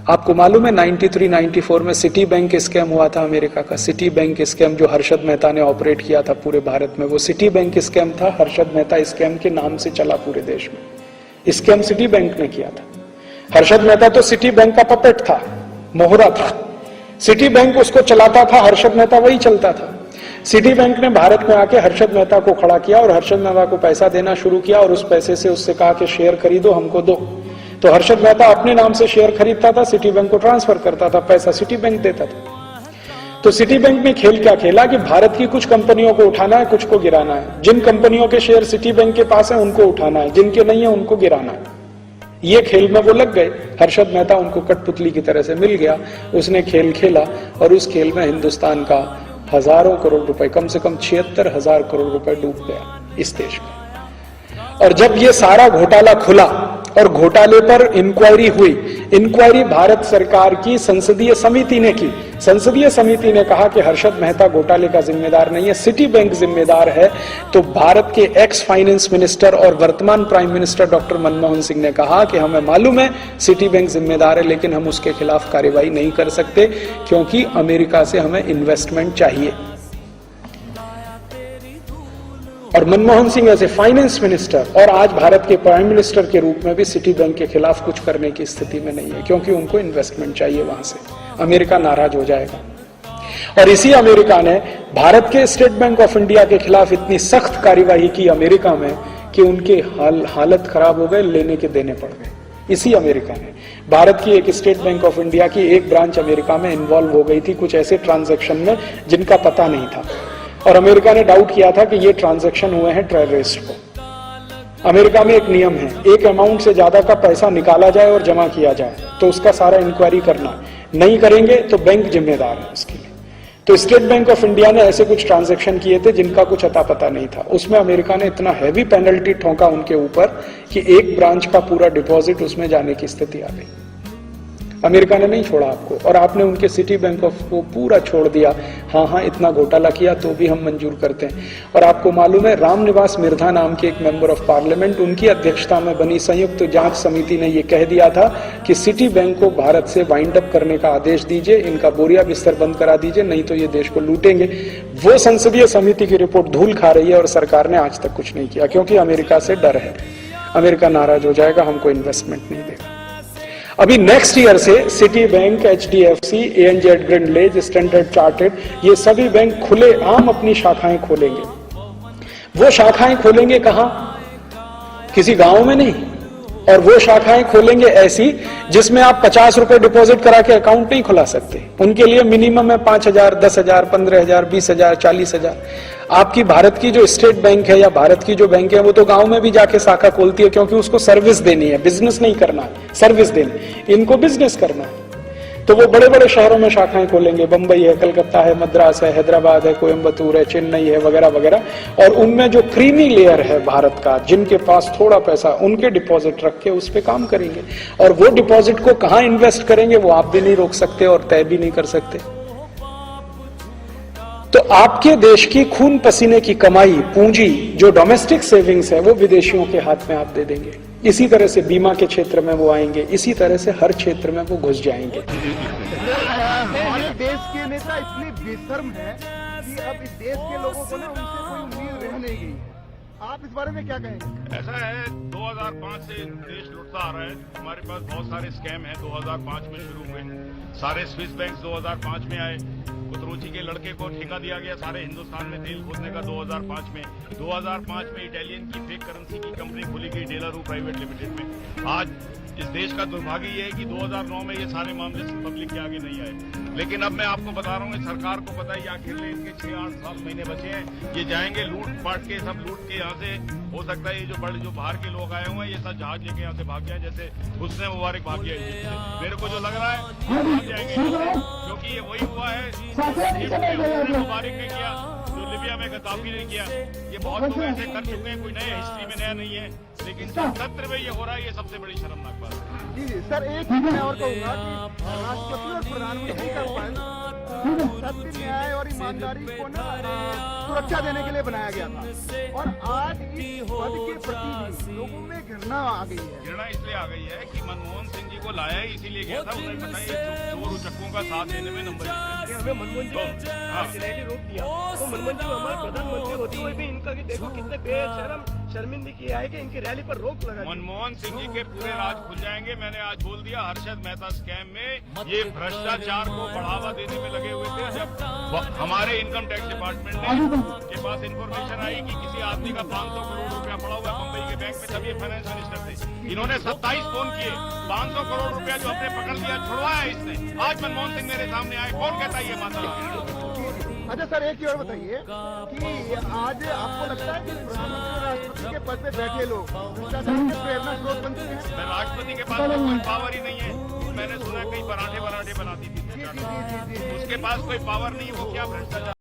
आपको मालूम है 93-94 में सिटी बैंक स्कैम हुआ था अमेरिका का। सिटी बैंक स्कैम जो हर्षद मेहता ने ऑपरेट किया था पूरे भारत में, वो सिटी बैंक स्कैम था। हर्षद मेहता स्कैम के नाम से चला पूरे देश में। स्कैम सिटी बैंक ने किया था। हर्षद मेहता तो सिटी बैंक का पपेट था, मोहरा था। सिटी बैंक उसको चलाता था, हर्षद मेहता वही चलता था। सिटी बैंक ने भारत में आके हर्षद मेहता को खड़ा किया और हर्षद मेहता को पैसा देना शुरू किया और उस पैसे से उससे कहा कि शेयर खरीदो, हमको दो। तो हर्षद मेहता अपने नाम से शेयर खरीदता था, सिटी बैंक को ट्रांसफर करता था, पैसा सिटी बैंक देता था। तो सिटी बैंक में खेल क्या खेला कि भारत की कुछ कंपनियों को उठाना है, कुछ को गिराना है। जिन कंपनियों के शेयर सिटी बैंक के पास है उनको उठाना है, जिनके नहीं है उनको गिराना है। ये खेल में वो लग गए। हर्षद मेहता उनको कठपुतली की तरह से मिल गया। उसने खेल खेला और उस खेल में हिंदुस्तान का हजारों करोड़ रुपए, कम से कम 76,000 करोड़ रुपए डूब गया इस देश का। और जब ये सारा घोटाला खुला और घोटाले पर इंक्वायरी हुई, इंक्वायरी भारत सरकार की संसदीय समिति ने की। संसदीय समिति ने कहा कि हर्षद मेहता घोटाले का जिम्मेदार नहीं है, सिटी बैंक जिम्मेदार है। तो भारत के एक्स फाइनेंस मिनिस्टर और वर्तमान prime minister doctor Manmohan Singh ने कहा कि हमें मालूम है सिटी बैंक जिम्मेदार है, लेकिन हम उसके खिलाफ कार्रवाई नहीं कर सकते क्योंकि अमेरिका से हमें इन्वेस्टमेंट चाहिए। और मनमोहन सिंह ऐसे फाइनेंस मिनिस्टर और आज भारत के प्राइम मिनिस्टर के रूप में भी सिटी बैंक के खिलाफ कुछ करने की स्थिति में नहीं है, क्योंकि उनको इन्वेस्टमेंट चाहिए वहां से। अमेरिका नाराज हो जाएगा। और इसी अमेरिका ने भारत के स्टेट बैंक ऑफ इंडिया के खिलाफ इतनी सख्त कार्यवाही की अमेरिका में कि उनके हालत खराब हो गए, लेने के देने पड़ गए। इसी अमेरिका ने, भारत की एक स्टेट बैंक ऑफ इंडिया की एक ब्रांच अमेरिका में इन्वॉल्व हो गई थी कुछ ऐसे ट्रांजैक्शन में जिनका पता नहीं था, और अमेरिका ने डाउट किया था कि ये ट्रांजैक्शन हुए हैं टेररिस्ट को। अमेरिका में एक नियम है, एक अमाउंट से ज्यादा का पैसा निकाला जाए और जमा किया जाए तो उसका सारा इंक्वायरी करना, नहीं करेंगे तो बैंक जिम्मेदार है उसके लिए। तो स्टेट बैंक ऑफ इंडिया ने ऐसे कुछ ट्रांजैक्शन किए थे जिनका कुछ अता पता नहीं था। उसमें अमेरिका ने इतना हैवी पेनल्टी ठोका उनके ऊपर कि एक ब्रांच का पूरा डिपॉजिट उसमें जाने की स्थिति आ गई। अमेरिका ने नहीं छोड़ा आपको, और आपने उनके सिटी बैंक ऑफ को पूरा छोड़ दिया। हाँ, इतना घोटाला किया तो भी हम मंजूर करते हैं। और आपको मालूम है, रामनिवास मिर्धा नाम के एक मेंबर ऑफ पार्लियामेंट, उनकी अध्यक्षता में बनी संयुक्त जांच समिति ने यह कह दिया था कि सिटी बैंक को भारत से वाइंड अप करने का आदेश दीजिए, इनका बोरिया बिस्तर बंद करा दीजिए, नहीं तो ये देश को लूटेंगे। वो संसदीय समिति की रिपोर्ट धूल खा रही है और सरकार ने आज तक कुछ नहीं किया, क्योंकि अमेरिका से डर है। अमेरिका नाराज हो जाएगा, हमको इन्वेस्टमेंट नहीं देगा। अभी नेक्स्ट ईयर से city bank, HDFC, ANZ Grindlays, standard chartered, ये सभी बैंक खुले आम अपनी शाखाएं खोलेंगे। वो शाखाएं खोलेंगे कहां? किसी गांव में नहीं। और वो शाखाएं खोलेंगे ऐसी जिसमें आप 50 रुपए डिपॉजिट करा के अकाउंट नहीं खुला सकते। उनके लिए मिनिमम है 5,000, 10,000, 15,000, 20,000, 40,000। आपकी भारत की जो स्टेट बैंक है या भारत की जो बैंक है वो तो गांव में भी जाके शाखा खोलती है, क्योंकि उसको सर्विस देनी है, बिजनेस नहीं करना है, सर्विस देनी। इनको बिजनेस करना है, तो वो बड़े बड़े शहरों में शाखाएं खोलेंगे। बंबई है, कलकत्ता है, मद्रास है, हैदराबाद है, कोयम्बतूर है, चेन्नई है, वगैरह वगैरह। और उनमें जो क्रीमी लेयर है भारत का, जिनके पास थोड़ा पैसा, उनके डिपॉजिट रख के उस पर काम करेंगे। और वो डिपॉजिट को कहां इन्वेस्ट करेंगे वो आप भी नहीं रोक सकते और तय भी नहीं कर सकते। तो आपके देश की खून पसीने की कमाई, पूंजी, जो डोमेस्टिक सेविंग्स है, वो विदेशियों के हाथ में आप दे देंगे। इसी तरह से बीमा के क्षेत्र में वो आएंगे, इसी तरह से हर क्षेत्र में वो घुस जाएंगे। हमारे देश के नेता इतने बेशर्म हैं कि अब इस देश के लोगों को ना उनसे कोई उम्मीद रह नहीं गई। आप इस बारे में क्या कहेंगे? ऐसा है, 2005 से देश लुटता आ रहा है। हमारे पास बहुत सारे स्कैम हैं, 2005 में शुरू हुए। सारे स्विस बैंक 2005 में आए। कुतरुचि के लड़के को ठेका दिया गया सारे हिंदुस्तान में तेल खोदने का 2005 में। 2005 में इटालियन की फेक करेंसी की कंपनी खोली गई डेलारू प्राइवेट लिमिटेड में। आज इस देश का दुर्भाग्य ये है कि 2009 में ये सारे मामले पब्लिक के आगे नहीं आए। लेकिन अब मैं आपको बता रहा हूँ, सरकार को पता है आखिर में इनके 6-8 साल महीने बचे हैं। ये जाएंगे लूट पाट के, सब लूट के यहाँ से। हो सकता है ये जो बाहर के लोग आए हुए हैं, ये सब जहाज लेके यहाँ से भाग गया, जैसे हुस्ने मुबारक भाग गया इजिप्ट से। मेरे को जो लग रहा है भाग जाएंगे, क्योंकि ये वही हुआ है हुस्ने मुबारक ने किया जो लिबिया में गद्दाफी ने किया। ये बहुत लोग ऐसे कर चुके हैं, कोई नए हिस्ट्री में नया नहीं है। लेकिन जो सत्र में ये हो रहा है, ये सबसे बड़ी शर्मनाक बात है। जी सर, एक चीज मैं और कहूँगा कि राष्ट्रपति और प्रधानमंत्री का सत्य, न्याय और ईमानदारी को ना सुरक्षा देने के लिए बनाया गया था। और आज इस पद के प्रति भी लोगों में घृणा आ गई है। घृणा इसलिए आ गई है कि मनमोहन सिंह जी को लाया ही इसीलिए गया था, उन्हें पता है चोर उचक्कों का साथ देने में नंबर कि हमें मनमोहन जी ने रोक दिया, तो मनमोहन जी हमारे प्रधानमंत्री होते हुए भी इनका कि देखो कितने बेशरम शर्मिंदगी है कि इनकी रैली पर रोक लगा दी। मनमोहन सिंह जी के पूरे राज खुल जाएंगे। मैंने आज बोल दिया, हर्षद मेहता स्कैम में ये भ्रष्टाचार को बढ़ावा देने में लगे हुए थे। जब हमारे इनकम टैक्स डिपार्टमेंट के पास इन्फॉर्मेशन आई कि किसी आदमी का 500 करोड़ रुपया पड़ा हुआ है मुंबई के बैंक में, तब ये फाइनेंस मिनिस्टर थे, इन्होंने 27 फोन किए, 500 करोड़ रुपया जो अपने पकड़ लिया छुड़वाया इसने। आज मनमोहन सिंह मेरे सामने आए, कौन कहता है ये माता? अच्छा सर, एक ही और बताइए कि आज आपको लगता है कि प्रधानमंत्री और राष्ट्रपति के पद पे बैठे लोग भ्रष्टाचार के प्रेरणा स्रोत बन चुके हैं? राष्ट्रपति के पास तो कोई पावर ही नहीं है। मैंने सुना कई पराठे बनाती थी, जी। उसके पास कोई पावर नहीं है, वो क्या भ्रष्टाचार